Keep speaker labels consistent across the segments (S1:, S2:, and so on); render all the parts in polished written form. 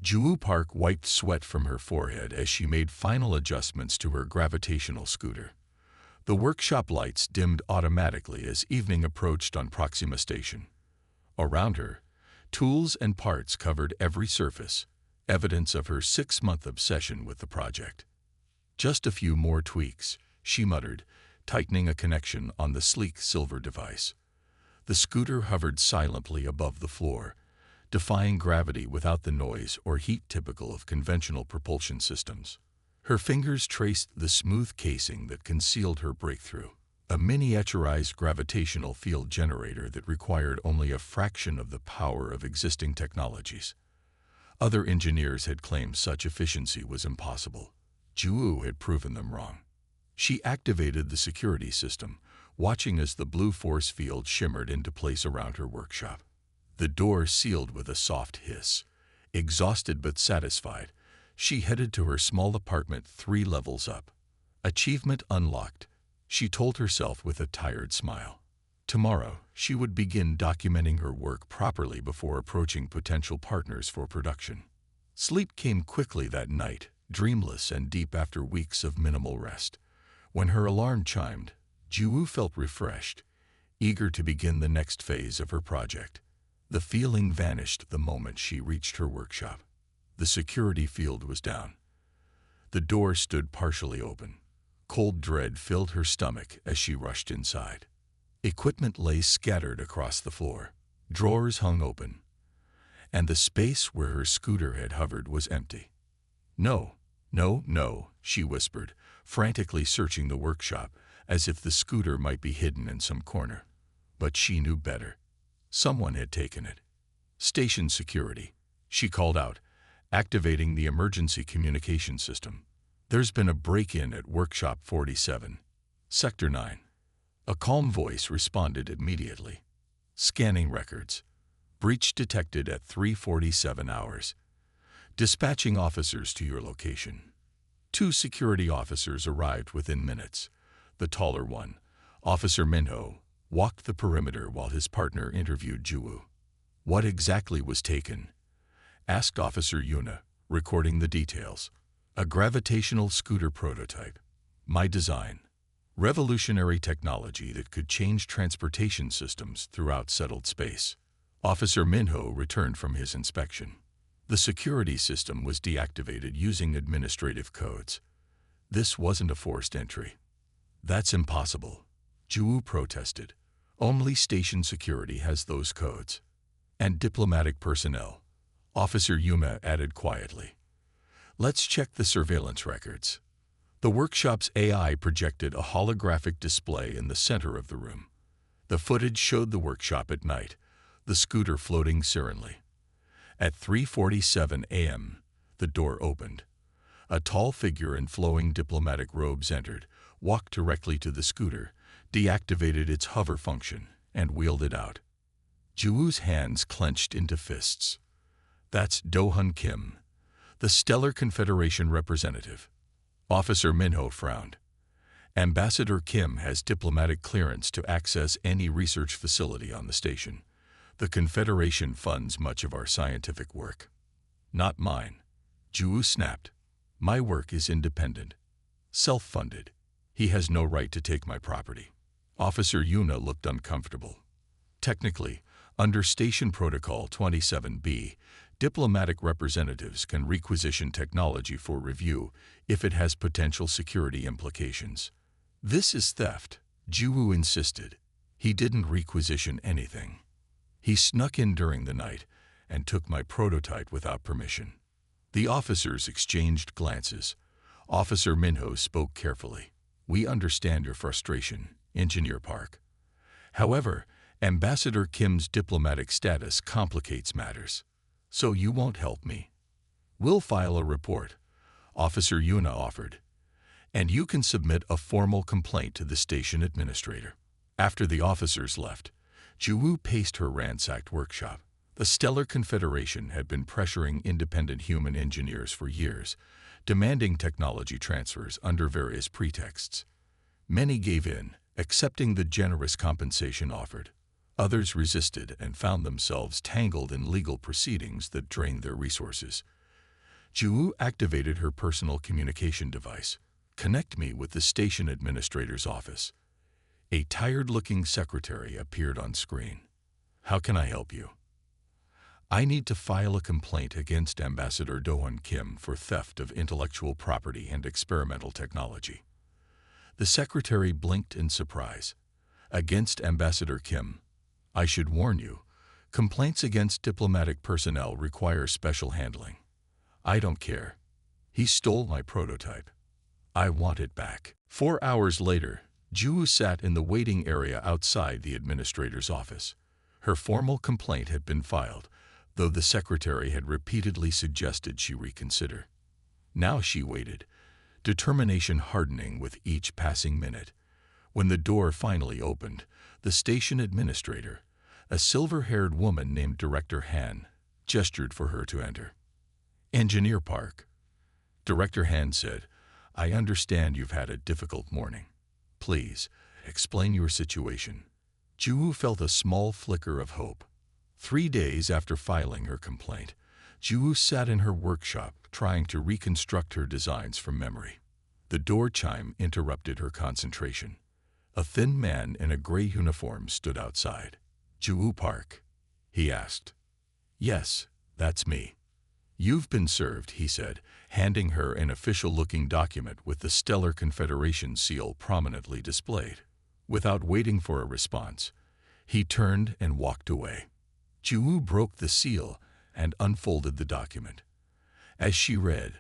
S1: Juwoo Park wiped sweat from her forehead as she made final adjustments to her gravitational scooter. The workshop lights dimmed automatically as evening approached on Proxima Station. Around her, tools and parts covered every surface, evidence of her 6-month obsession with the project. "Just a few more tweaks," she muttered, tightening a connection on the sleek silver device. The scooter hovered silently above the floor, defying gravity without the noise or heat typical of conventional propulsion systems. Her fingers traced the smooth casing that concealed her breakthrough, a miniaturized gravitational field generator that required only a fraction of the power of existing technologies. Other engineers had claimed such efficiency was impossible. Juwoo had proven them wrong. She activated the security system, watching as the blue force field shimmered into place around her workshop. The door sealed with a soft hiss. Exhausted but satisfied, she headed to her small apartment 3 levels up. Achievement unlocked, she told herself with a tired smile. Tomorrow, she would begin documenting her work properly before approaching potential partners for production. Sleep came quickly that night, dreamless and deep after weeks of minimal rest. When her alarm chimed, Juwoo felt refreshed, eager to begin the next phase of her project. The feeling vanished the moment she reached her workshop. The security field was down. The door stood partially open. Cold dread filled her stomach as she rushed inside. Equipment lay scattered across the floor. Drawers hung open, and the space where her scooter had hovered was empty. "No, no, no," she whispered, frantically searching the workshop, as if the scooter might be hidden in some corner. But she knew better. Someone had taken it. "Station security," she called out, activating the emergency communication system. "There's been a break-in at Workshop 47, Sector 9. A calm voice responded immediately. "Scanning records. Breach detected at 3:47 hours. Dispatching officers to your location." 2 security officers arrived within minutes. The taller one, Officer Minho, walked the perimeter while his partner interviewed Juwoo. "What exactly was taken?" asked Officer Yuna, recording the details. "A gravitational scooter prototype. My design. Revolutionary technology that could change transportation systems throughout settled space." Officer Minho returned from his inspection. The security system was deactivated using administrative codes. This wasn't a forced entry. "That's impossible," Juwoo protested. "Only station security has those codes. And diplomatic personnel," Officer Yuma added quietly. "Let's check the surveillance records." The workshop's AI projected a holographic display in the center of the room. The footage showed the workshop at night, the scooter floating serenely. At 3:47 a.m., the door opened. A tall figure in flowing diplomatic robes entered, walked directly to the scooter, deactivated its hover function, and wheeled it out. Juwoo's hands clenched into fists. "That's Do-hun Kim, the Stellar Confederation representative." Officer Minho frowned. "Ambassador Kim has diplomatic clearance to access any research facility on the station. The Confederation funds much of our scientific work." "Not mine," Juwoo snapped. "My work is independent, self-funded. He has no right to take my property." Officer Yuna looked uncomfortable. "Technically, under Station Protocol 27B, diplomatic representatives can requisition technology for review if it has potential security implications." "This is theft," Juwoo insisted. "He didn't requisition anything. He snuck in during the night and took my prototype without permission." The officers exchanged glances. Officer Minho spoke carefully. "We understand your frustration, Engineer Park. However, Ambassador Kim's diplomatic status complicates matters. So you won't help me." "We'll file a report," Officer Yuna offered. "And you can submit a formal complaint to the station administrator." After the officers left, Juwoo paced her ransacked workshop. The Stellar Confederation had been pressuring independent human engineers for years, demanding technology transfers under various pretexts. Many gave in, accepting the generous compensation offered. Others resisted and found themselves tangled in legal proceedings that drained their resources. Ju activated her personal communication device. Connect me with the station administrator's office. A tired-looking secretary appeared on screen. How can I help you? I need to file a complaint against Ambassador Do-hyun Kim for theft of intellectual property and experimental technology. The secretary blinked in surprise. Against Ambassador Kim? I should warn you, complaints against diplomatic personnel require special handling. I don't care. He stole my prototype. I want it back. 4 hours later, Ju sat in the waiting area outside the administrator's office. Her formal complaint had been filed, though the secretary had repeatedly suggested she reconsider. Now she waited, determination hardening with each passing minute. When the door finally opened, the station administrator, a silver-haired woman named Director Han, gestured for her to enter. Engineer Park. Director Han said, I understand you've had a difficult morning. Please, explain your situation. Ju felt a small flicker of hope. 3 days after filing her complaint, Ju sat in her workshop trying to reconstruct her designs from memory. The door chime interrupted her concentration. A thin man in a gray uniform stood outside. Ju Park? He asked. Yes, that's me. You've been served, he said, handing her an official-looking document with the Stellar Confederation seal prominently displayed. Without waiting for a response, he turned and walked away. Ju broke the seal and unfolded the document. As she read,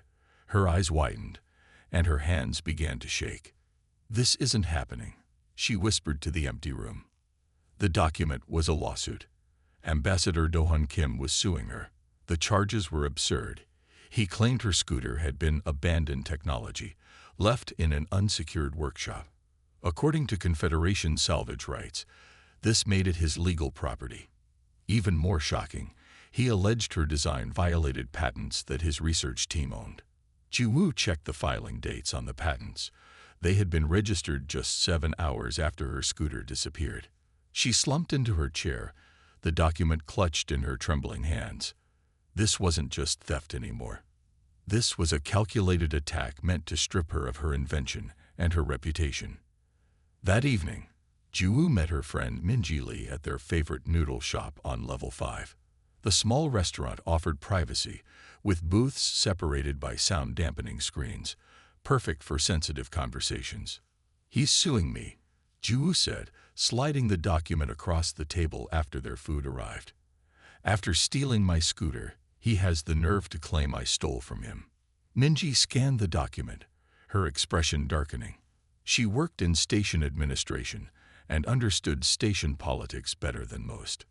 S1: her eyes widened, and her hands began to shake. This isn't happening, she whispered to the empty room. The document was a lawsuit. Ambassador Do-hyun Kim was suing her. The charges were absurd. He claimed her scooter had been abandoned technology, left in an unsecured workshop. According to Confederation salvage rights, this made it his legal property. Even more shocking, he alleged her design violated patents that his research team owned. Ju checked the filing dates on the patents. They had been registered just 7 hours after her scooter disappeared. She slumped into her chair, the document clutched in her trembling hands. This wasn't just theft anymore. This was a calculated attack meant to strip her of her invention and her reputation. That evening, Ju met her friend Minji Lee at their favorite noodle shop on level 5. The small restaurant offered privacy, with booths separated by sound-dampening screens, perfect for sensitive conversations. He's suing me, Ju said, sliding the document across the table after their food arrived. After stealing my scooter, he has the nerve to claim I stole from him. Minji scanned the document, her expression darkening. She worked in station administration and understood station politics better than most.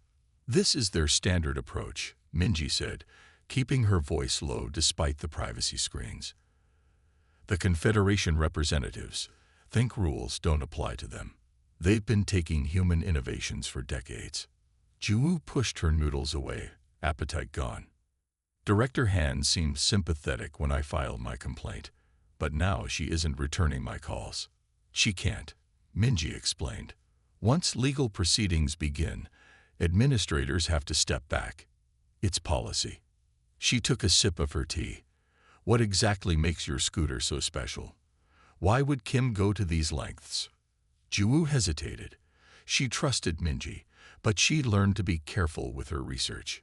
S1: This is their standard approach, Minji said, keeping her voice low despite the privacy screens. The Confederation representatives think rules don't apply to them. They've been taking human innovations for decades. Ju pushed her noodles away, appetite gone. Director Han seemed sympathetic when I filed my complaint, but now she isn't returning my calls. She can't, Minji explained. Once legal proceedings begin, administrators have to step back. It's policy. She took a sip of her tea. What exactly makes your scooter so special? Why would Kim go to these lengths? Ju hesitated. She trusted Minji, but she learned to be careful with her research.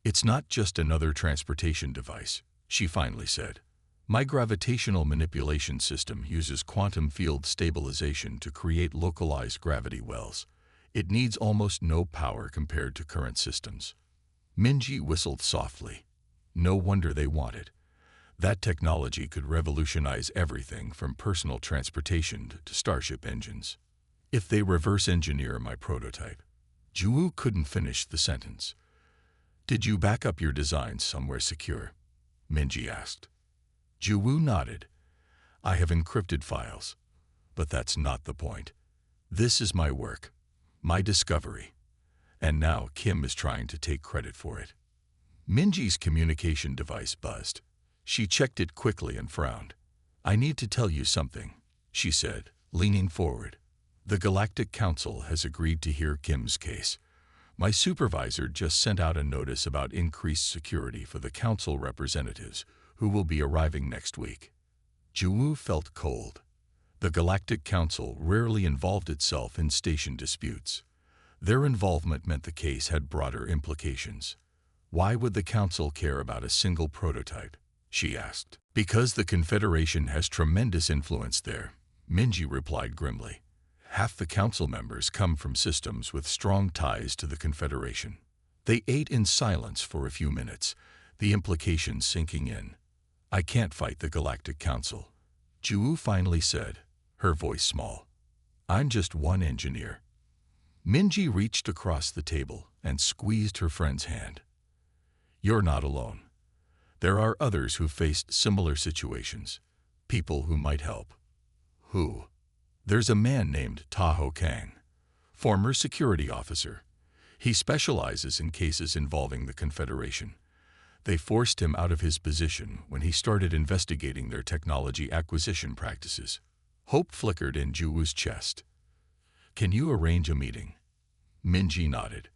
S1: It's not just another transportation device, she finally said. My gravitational manipulation system uses quantum field stabilization to create localized gravity wells. It needs almost no power compared to current systems. Minji whistled softly. No wonder they want it. That technology could revolutionize everything from personal transportation to starship engines. If they reverse engineer my prototype. Ju couldn't finish the sentence. Did you back up your designs somewhere secure? Minji asked. Ju nodded. I have encrypted files. But that's not the point. This is my work, my discovery. And now Kim is trying to take credit for it. Minji's communication device buzzed. She checked it quickly and frowned. I need to tell you something, she said, leaning forward. The Galactic Council has agreed to hear Kim's case. My supervisor just sent out a notice about increased security for the council representatives who will be arriving next week. Juwu felt cold. The Galactic Council rarely involved itself in station disputes. Their involvement meant the case had broader implications. Why would the Council care about a single prototype? She asked. Because the Confederation has tremendous influence there, Minji replied grimly. Half the Council members come from systems with strong ties to the Confederation. They ate in silence for a few minutes, the implications sinking in. I can't fight the Galactic Council, Juwu finally said, her voice small. I'm just one engineer. Minji reached across the table and squeezed her friend's hand. You're not alone. There are others who faced similar situations, people who might help. Who? There's a man named Taho Kang, former security officer. He specializes in cases involving the Confederation. They forced him out of his position when he started investigating their technology acquisition practices. Hope flickered in Juwu's chest. Can you arrange a meeting? Minji nodded.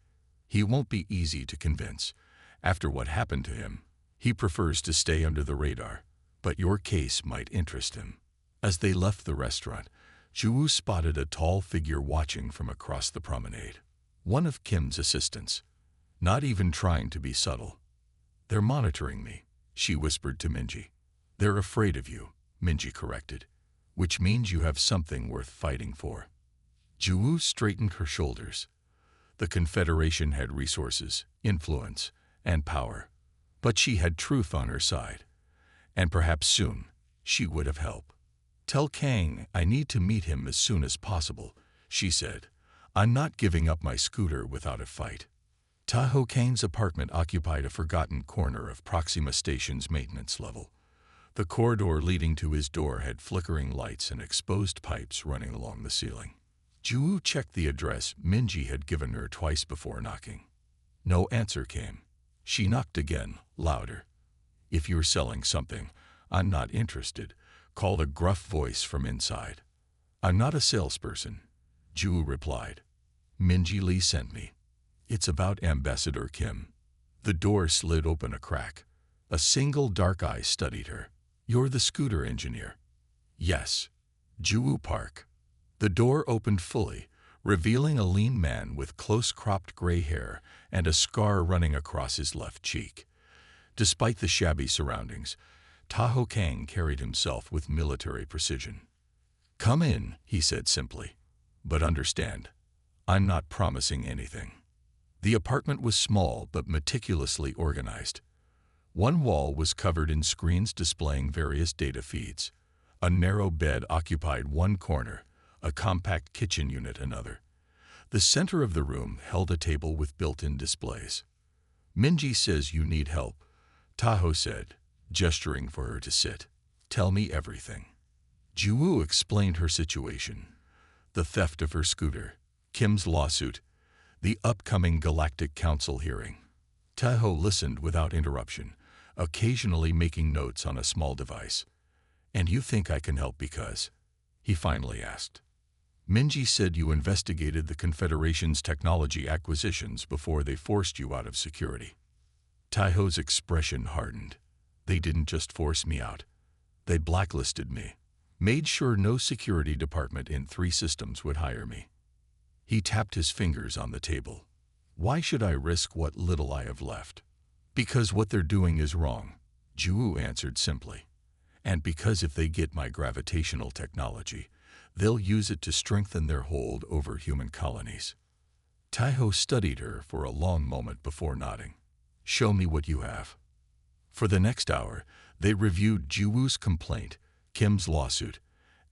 S1: He won't be easy to convince. After what happened to him, he prefers to stay under the radar, but your case might interest him. As they left the restaurant, Juwu spotted a tall figure watching from across the promenade. One of Kim's assistants, not even trying to be subtle. They're monitoring me, she whispered to Minji. They're afraid of you, Minji corrected, which means you have something worth fighting for. Juwu straightened her shoulders. The Confederation had resources, influence, and power, but she had truth on her side, and perhaps soon she would have help. Tell Kang I need to meet him as soon as possible, she said. I'm not giving up my scooter without a fight. Taho Kang's apartment occupied a forgotten corner of Proxima Station's maintenance level. The corridor leading to his door had flickering lights and exposed pipes running along the ceiling. Juwu checked the address Minji had given her twice before knocking. No answer came. She knocked again, louder. If you're selling something, I'm not interested, called a gruff voice from inside. I'm not a salesperson, Juwu replied. Minji Lee sent me. It's about Ambassador Kim. The door slid open a crack. A single dark eye studied her. You're the scooter engineer. Yes. Juwu Park. The door opened fully, revealing a lean man with close-cropped gray hair and a scar running across his left cheek. Despite the shabby surroundings, Taho Kang carried himself with military precision. Come in, he said simply. But understand, I'm not promising anything. The apartment was small but meticulously organized. One wall was covered in screens displaying various data feeds. A narrow bed occupied one corner, a compact kitchen unit another. The center of the room held a table with built-in displays. Minji says you need help, Taho said, gesturing for her to sit. Tell me everything. Juwu explained her situation. The theft of her scooter, Kim's lawsuit, the upcoming Galactic Council hearing. Taho listened without interruption, occasionally making notes on a small device. And you think I can help because? He finally asked. Minji said you investigated the Confederation's technology acquisitions before they forced you out of security. Taho's expression hardened. They didn't just force me out. They blacklisted me, made sure no security department in 3 systems would hire me. He tapped his fingers on the table. Why should I risk what little I have left? Because what they're doing is wrong, Juwu answered simply. And because if they get my gravitational technology, they'll use it to strengthen their hold over human colonies. Taho studied her for a long moment before nodding. Show me what you have. For the next hour, they reviewed Juwu's complaint, Kim's lawsuit,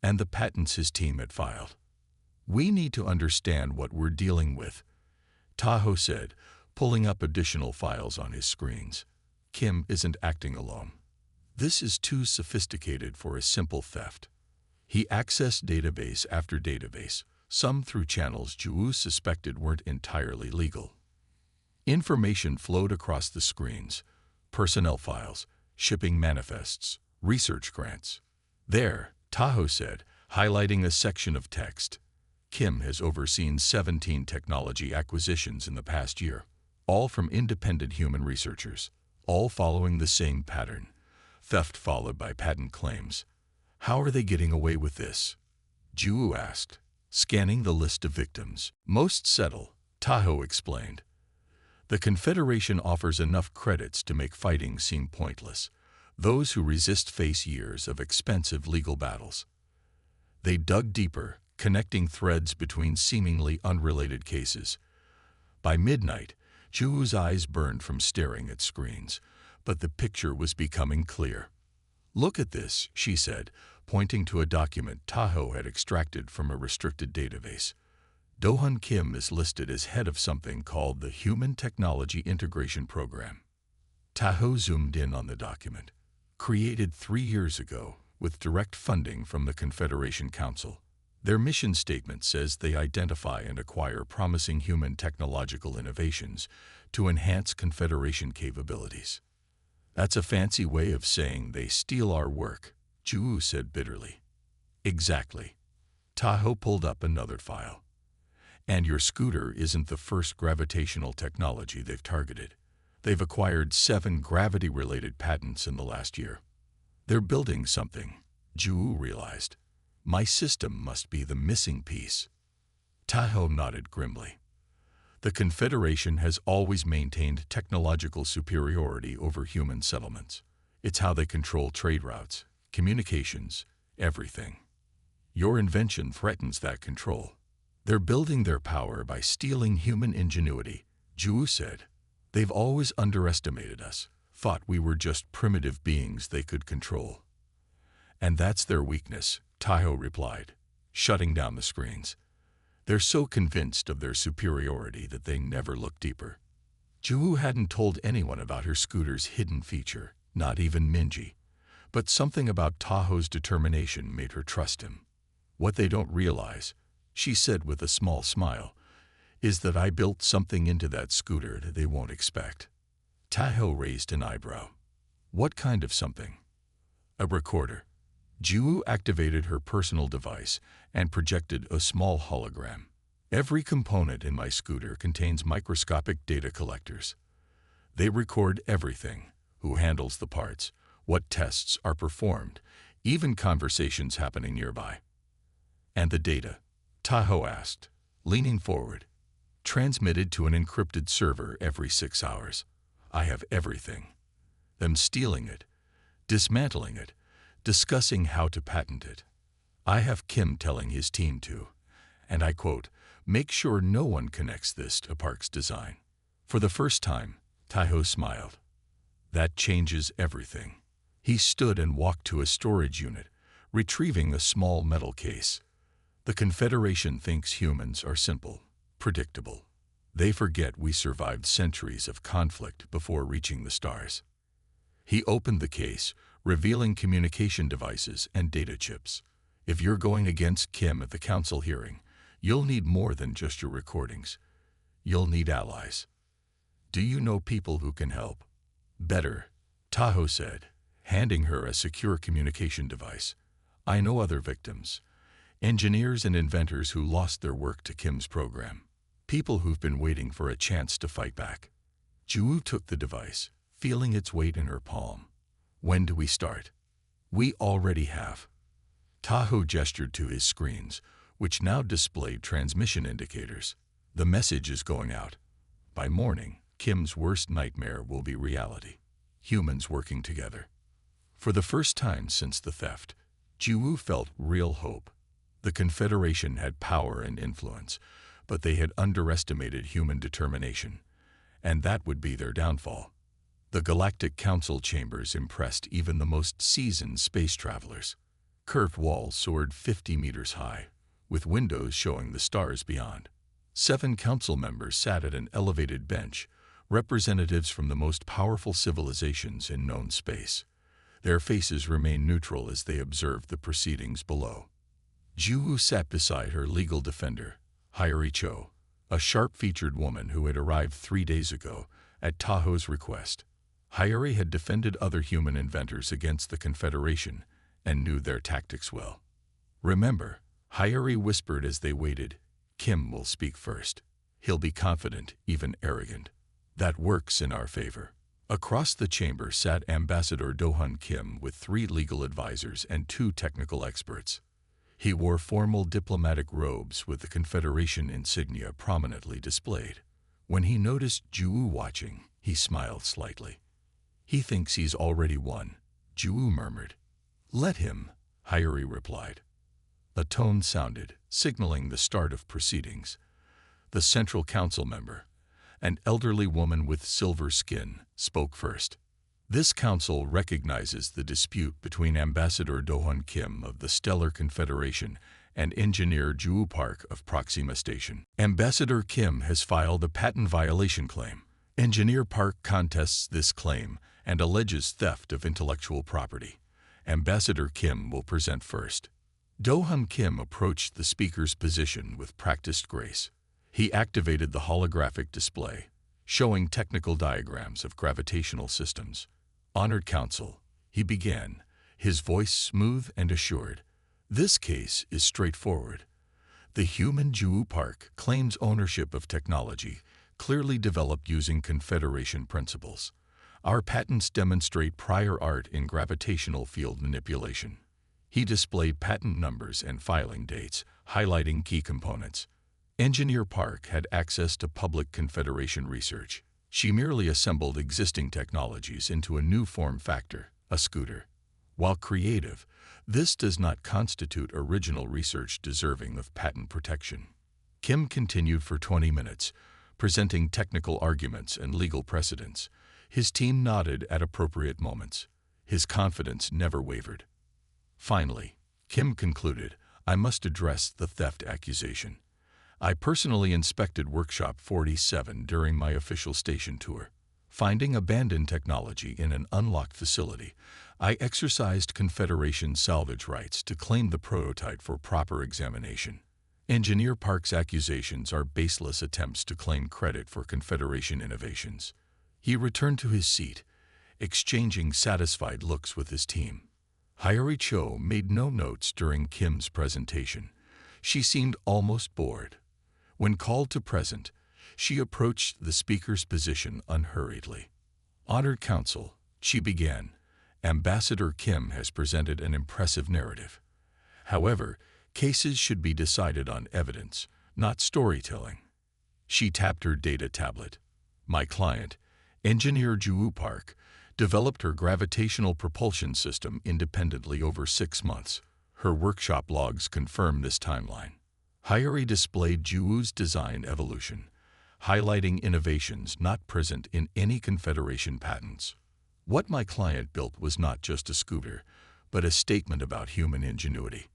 S1: and the patents his team had filed. We need to understand what we're dealing with, Taho said, pulling up additional files on his screens. Kim isn't acting alone. This is too sophisticated for a simple theft. He accessed database after database, some through channels Juwu suspected weren't entirely legal. Information flowed across the screens: personnel files, shipping manifests, research grants. There, Taho said, highlighting a section of text. Kim has overseen 17 technology acquisitions in the past year, all from independent human researchers, all following the same pattern: theft followed by patent claims. How are they getting away with this? Ju asked, scanning the list of victims. Most settle, Tahoe explained. The Confederation offers enough credits to make fighting seem pointless. Those who resist face years of expensive legal battles. They dug deeper, connecting threads between seemingly unrelated cases. By midnight, Ju's eyes burned from staring at screens, but the picture was becoming clear. Look at this, she said, pointing to a document Tahoe had extracted from a restricted database. Do-Hun Kim is listed as head of something called the Human Technology Integration Program. Tahoe zoomed in on the document. Created 3 years ago, with direct funding from the Confederation Council. Their mission statement says they identify and acquire promising human technological innovations to enhance Confederation capabilities. That's a fancy way of saying they steal our work, Ju said bitterly. Exactly. Tahoe pulled up another file. And your scooter isn't the first gravitational technology they've targeted. They've acquired 7 gravity-related patents in the last year. They're building something, Ju realized. My system must be the missing piece. Tahoe nodded grimly. The Confederation has always maintained technological superiority over human settlements. It's how they control trade routes, communications, everything. Your invention threatens that control. They're building their power by stealing human ingenuity, Ju said. They've always underestimated us, thought we were just primitive beings they could control. And that's their weakness, Tahoe replied, shutting down the screens. They're so convinced of their superiority that they never look deeper. Ju hadn't told anyone about her scooter's hidden feature, not even Minji. But something about Tahoe's determination made her trust him. What they don't realize, she said with a small smile, is that I built something into that scooter that they won't expect. Tahoe raised an eyebrow. What kind of something? A recorder. Ju activated her personal device and projected a small hologram. Every component in my scooter contains microscopic data collectors. They record everything, who handles the parts, what tests are performed, even conversations happening nearby. And the data, Tahoe asked, leaning forward, transmitted to an encrypted server every 6 hours. I have everything. Them stealing it, dismantling it, discussing how to patent it. I have Kim telling his team to, and I quote, make sure no one connects this to Park's design. For the first time, Tahoe smiled. That changes everything. He stood and walked to a storage unit, retrieving a small metal case. The Confederation thinks humans are simple, predictable. They forget we survived centuries of conflict before reaching the stars. He opened the case, revealing communication devices and data chips. If you're going against Kim at the council hearing, you'll need more than just your recordings. You'll need allies. Do you know people who can help? Better, Tahoe said, handing her a secure communication device. I know other victims. Engineers and inventors who lost their work to Kim's program. People who've been waiting for a chance to fight back. Ju took the device, feeling its weight in her palm. When do we start? We already have. Tahoe gestured to his screens, which now displayed transmission indicators. The message is going out. By morning, Kim's worst nightmare will be reality. Humans working together. For the first time since the theft, Ju felt real hope. The Confederation had power and influence, but they had underestimated human determination, and that would be their downfall. The Galactic Council chambers impressed even the most seasoned space travelers. Curved walls soared 50 meters high, with windows showing the stars beyond. 7 council members sat at an elevated bench, representatives from the most powerful civilizations in known space. Their faces remained neutral as they observed the proceedings below. Ju sat beside her legal defender, Hyori Cho, a sharp-featured woman who had arrived 3 days ago at Tahoe's request. Hyori had defended other human inventors against the Confederation and knew their tactics well. Remember, Hyori whispered as they waited, Kim will speak first. He'll be confident, even arrogant. That works in our favor. Across the chamber sat Ambassador Do-hun Kim with 3 legal advisors and 2 technical experts. He wore formal diplomatic robes with the Confederation insignia prominently displayed. When he noticed Ju-woo watching, he smiled slightly. "He thinks he's already won," Ju-woo murmured. "Let him," Hyori replied. A tone sounded, signaling the start of proceedings. The Central Council member, an elderly woman with silver skin, spoke first. "This council recognizes the dispute between Ambassador Do-hun Kim of the Stellar Confederation and Engineer Ju Park of Proxima Station. Ambassador Kim has filed a patent violation claim. Engineer Park contests this claim and alleges theft of intellectual property. Ambassador Kim will present first." Do-hun Kim approached the speaker's position with practiced grace. He activated the holographic display, showing technical diagrams of gravitational systems. "Honored Council," he began, his voice smooth and assured. "This case is straightforward. The human Ju Park claims ownership of technology, clearly developed using Confederation principles. Our patents demonstrate prior art in gravitational field manipulation." He displayed patent numbers and filing dates, highlighting key components. Engineer Park had access to public Confederation research. She merely assembled existing technologies into a new form factor, a scooter. While creative, this does not constitute original research deserving of patent protection. Kim continued for 20 minutes, presenting technical arguments and legal precedents. His team nodded at appropriate moments. His confidence never wavered. Finally, Kim concluded, "I must address the theft accusation. I personally inspected Workshop 47 during my official station tour. Finding abandoned technology in an unlocked facility, I exercised Confederation salvage rights to claim the prototype for proper examination. Engineer Park's accusations are baseless attempts to claim credit for Confederation innovations." He returned to his seat, exchanging satisfied looks with his team. Hyori Cho made no notes during Kim's presentation. She seemed almost bored. When called to present, she approached the speaker's position unhurriedly. "Honored Council," she began, "Ambassador Kim has presented an impressive narrative. However, cases should be decided on evidence, not storytelling." She tapped her data tablet. "My client, Engineer Ju Park, developed her gravitational propulsion system independently over 6 months. Her workshop logs confirm this timeline." Hyori displayed Juwoo's design evolution, highlighting innovations not present in any Confederation patents. What my client built was not just a scooter, but a statement about human ingenuity.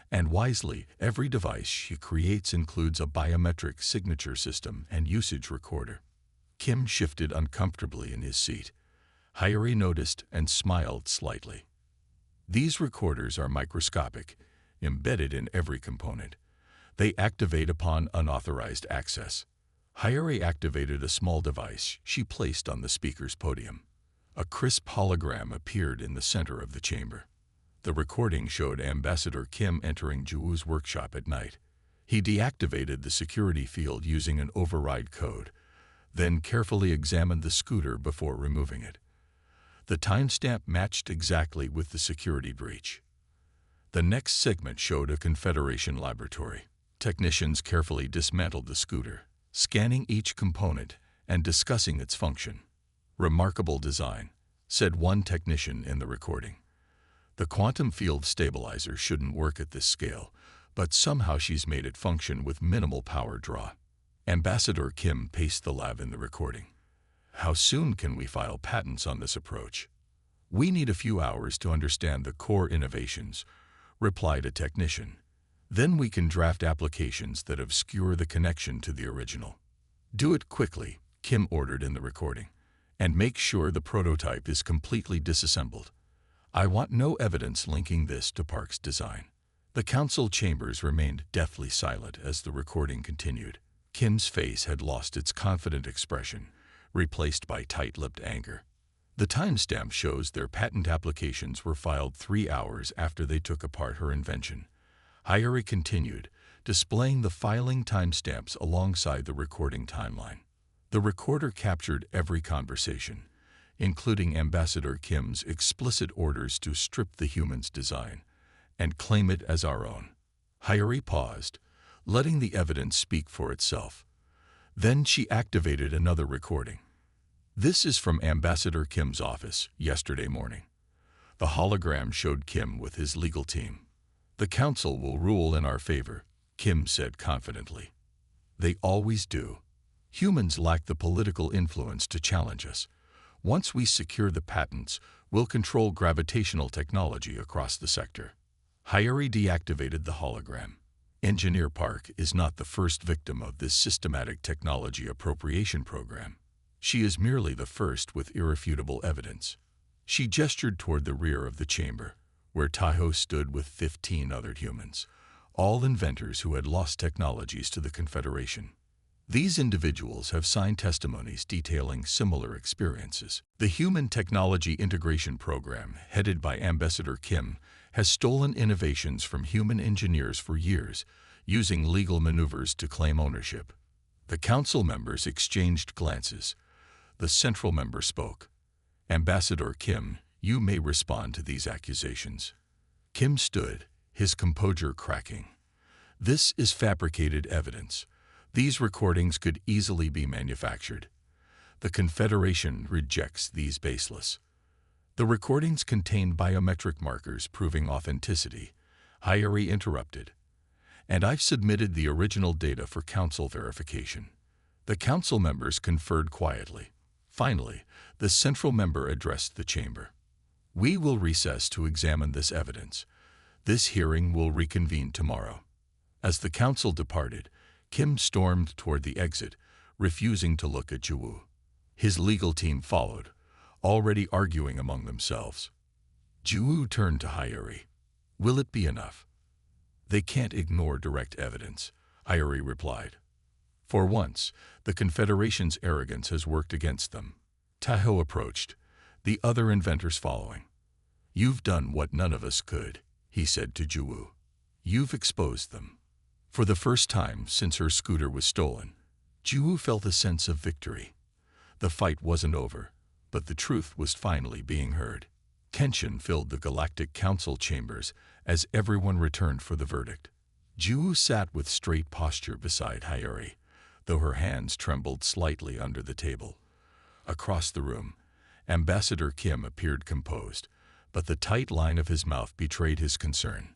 S1: And wisely, every device she creates includes a biometric signature system and usage recorder. Kim shifted uncomfortably in his seat. Hyori noticed and smiled slightly. "These recorders are microscopic, embedded in every component. They activate upon unauthorized access." Hyori activated a small device she placed on the speaker's podium. A crisp hologram appeared in the center of the chamber. The recording showed Ambassador Kim entering Juwoo's workshop at night. He deactivated the security field using an override code, then carefully examined the scooter before removing it. The timestamp matched exactly with the security breach. The next segment showed a Confederation laboratory. Technicians carefully dismantled the scooter, scanning each component and discussing its function. "Remarkable design," said one technician in the recording. "The quantum field stabilizer shouldn't work at this scale, but somehow she's made it function with minimal power draw." Ambassador Kim paced the lab in the recording. "How soon can we file patents on this approach?" "We need a few hours to understand the core innovations," replied a technician. "Then we can draft applications that obscure the connection to the original." "Do it quickly," Kim ordered in the recording, "and make sure the prototype is completely disassembled. I want no evidence linking this to Park's design." The council chambers remained deathly silent as the recording continued. Kim's face had lost its confident expression, replaced by tight-lipped anger. The timestamp shows their patent applications were filed 3 hours after they took apart her invention. Hyori continued, displaying the filing timestamps alongside the recording timeline. The recorder captured every conversation, including Ambassador Kim's explicit orders to strip the human's design and claim it as our own. Hyori paused, letting the evidence speak for itself. Then she activated another recording. This is from Ambassador Kim's office yesterday morning. The hologram showed Kim with his legal team. The council will rule in our favor, Kim said confidently. They always do. Humans lack the political influence to challenge us. Once we secure the patents, we'll control gravitational technology across the sector. Hyori deactivated the hologram. Engineer Park is not the first victim of this systematic technology appropriation program. She is merely the first with irrefutable evidence. She gestured toward the rear of the chamber, where Tahoe stood with 15 other humans, all inventors who had lost technologies to the Confederation. These individuals have signed testimonies detailing similar experiences. The Human Technology Integration Program, headed by Ambassador Kim, has stolen innovations from human engineers for years, using legal maneuvers to claim ownership. The council members exchanged glances. The central member spoke. Ambassador Kim, you may respond to these accusations. Kim stood, his composure cracking. This is fabricated evidence. These recordings could easily be manufactured. The Confederation rejects these baseless. The recordings contain biometric markers proving authenticity. Hyori interrupted. And I've submitted the original data for council verification. The council members conferred quietly. Finally, the central member addressed the chamber. We will recess to examine this evidence. This hearing will reconvene tomorrow. As the council departed, Kim stormed toward the exit, refusing to look at Jiwoo. His legal team followed, already arguing among themselves. Jiwoo turned to Hyori. Will it be enough? They can't ignore direct evidence, Hyori replied. For once, the Confederation's arrogance has worked against them. Tahoe approached, the other inventors following. You've done what none of us could, he said to Jiwoo. You've exposed them. For the first time since her scooter was stolen, Jiwoo felt a sense of victory. The fight wasn't over, but the truth was finally being heard. Tension filled the Galactic Council chambers as everyone returned for the verdict. Jiwoo sat with straight posture beside Hyori, though her hands trembled slightly under the table. Across the room, Ambassador Kim appeared composed, but the tight line of his mouth betrayed his concern.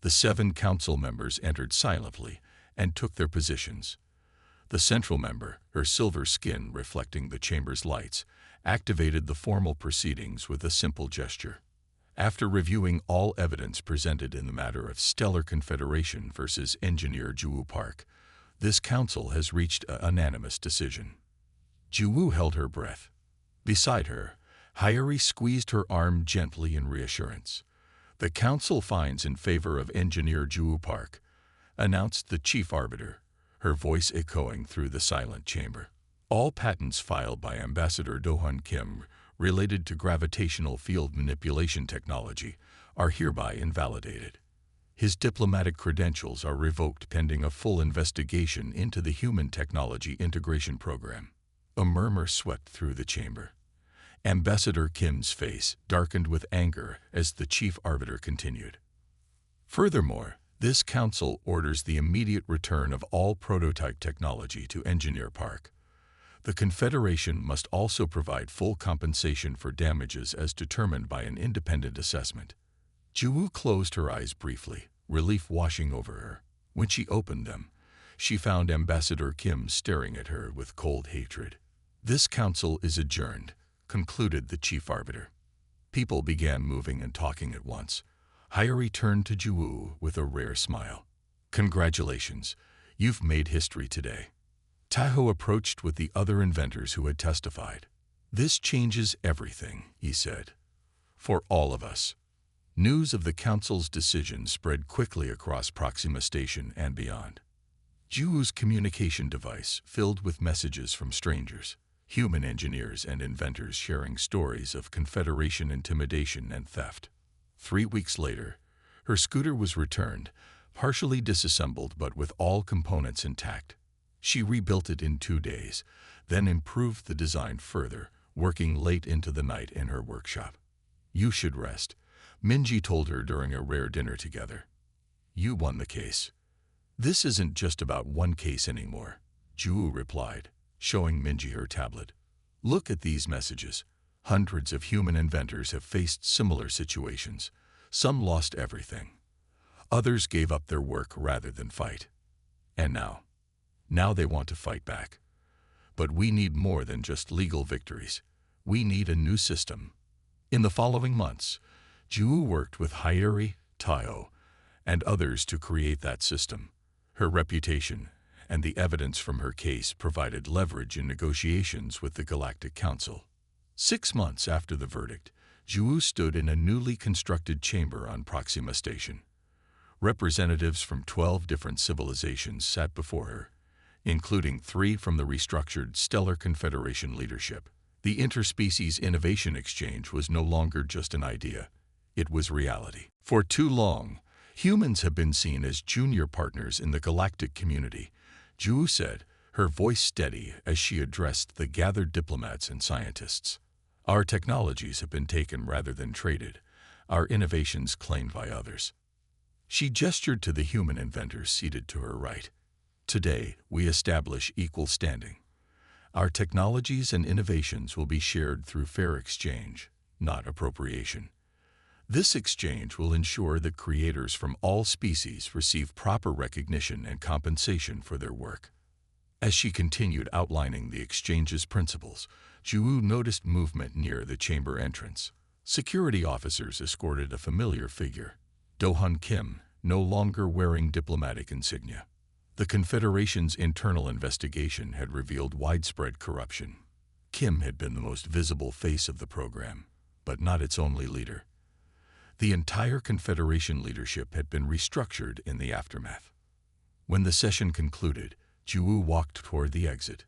S1: The 7 council members entered silently and took their positions. The central member, her silver skin reflecting the chamber's lights, activated the formal proceedings with a simple gesture. After reviewing all evidence presented in the matter of Stellar Confederation versus Engineer Jiwoo Park, this council has reached a unanimous decision. Jiwoo held her breath. Beside her, Hyori squeezed her arm gently in reassurance. The council finds in favor of Engineer Jiwoo Park, announced the chief arbiter, her voice echoing through the silent chamber. All patents filed by Ambassador Do-hun Kim related to gravitational field manipulation technology are hereby invalidated. His diplomatic credentials are revoked pending a full investigation into the Human Technology Integration Program. A murmur swept through the chamber. Ambassador Kim's face darkened with anger as the chief arbiter continued. Furthermore, this council orders the immediate return of all prototype technology to Engineer Park. The Confederation must also provide full compensation for damages as determined by an independent assessment. Jiwoo closed her eyes briefly, relief washing over her. When she opened them, she found Ambassador Kim staring at her with cold hatred. This council is adjourned, concluded the chief arbiter. People began moving and talking at once. Hyori turned to Jiwoo with a rare smile. Congratulations, you've made history today. Tahoe approached with the other inventors who had testified. This changes everything, he said. For all of us. News of the council's decision spread quickly across Proxima Station and beyond. Jiwoo's communication device filled with messages from strangers, human engineers and inventors sharing stories of Confederation intimidation and theft. 3 weeks later, her scooter was returned, partially disassembled but with all components intact. She rebuilt it in 2 days, then improved the design further, working late into the night in her workshop. "You should rest," Minji told her during a rare dinner together. "You won the case." "This isn't just about one case anymore," Ju replied, showing Minji her tablet. "Look at these messages. Hundreds of human inventors have faced similar situations. Some lost everything. Others gave up their work rather than fight. And now they want to fight back. But we need more than just legal victories. We need a new system." In the following months, Ju worked with Hayuri, Taiyo, and others to create that system. Her reputation and the evidence from her case provided leverage in negotiations with the Galactic Council. 6 months after the verdict, Ju stood in a newly constructed chamber on Proxima Station. Representatives from 12 different civilizations sat before her, including 3 from the restructured Stellar Confederation leadership. The interspecies innovation exchange was no longer just an idea. It was reality. For too long, humans have been seen as junior partners in the galactic community, Ju said, her voice steady as she addressed the gathered diplomats and scientists. "Our technologies have been taken rather than traded, our innovations claimed by others." She gestured to the human inventors seated to her right. "Today, we establish equal standing. Our technologies and innovations will be shared through fair exchange, not appropriation. This exchange will ensure that creators from all species receive proper recognition and compensation for their work." As she continued outlining the exchange's principles, Ju noticed movement near the chamber entrance. Security officers escorted a familiar figure, Do-hun Kim, no longer wearing diplomatic insignia. The Confederation's internal investigation had revealed widespread corruption. Kim had been the most visible face of the program, but not its only leader. The entire Confederation leadership had been restructured in the aftermath. When the session concluded, Ju walked toward the exit.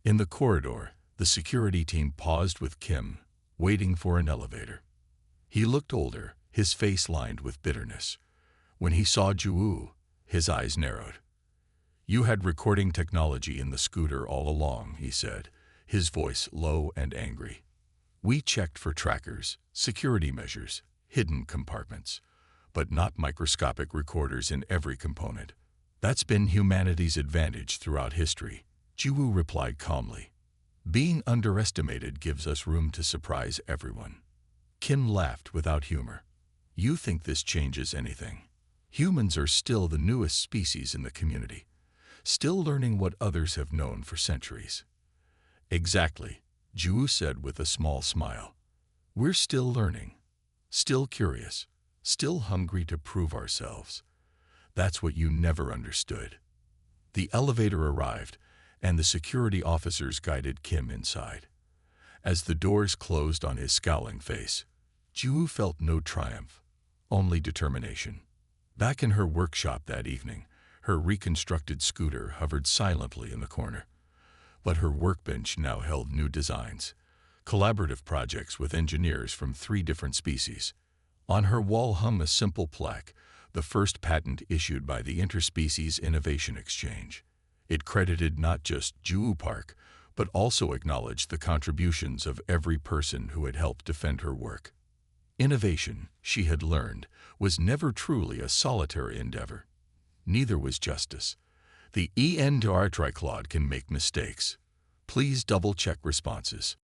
S1: In the corridor, the security team paused with Kim, waiting for an elevator. He looked older, his face lined with bitterness. When he saw Ju, his eyes narrowed. "You had recording technology in the scooter all along," he said, his voice low and angry. "We checked for trackers, security measures, hidden compartments, but not microscopic recorders in every component. That's been humanity's advantage throughout history," Ju replied calmly. "Being underestimated gives us room to surprise everyone." Kim laughed without humor. "You think this changes anything? Humans are still the newest species in the community, still learning what others have known for centuries." "Exactly," Ju said with a small smile. "We're still learning, still curious, still hungry to prove ourselves. That's what you never understood." The elevator arrived, and the security officers guided Kim inside. As the doors closed on his scowling face, Ju felt no triumph, only determination. Back in her workshop that evening, her reconstructed scooter hovered silently in the corner. But her workbench now held new designs, collaborative projects with engineers from 3 different species. On her wall hung a simple plaque, the first patent issued by the Interspecies Innovation Exchange. It credited not just Ju Park, but also acknowledged the contributions of every person who had helped defend her work. Innovation, she had learned, was never truly a solitary endeavor. Neither was justice. The ENDR Triclod can make mistakes. Please double-check responses.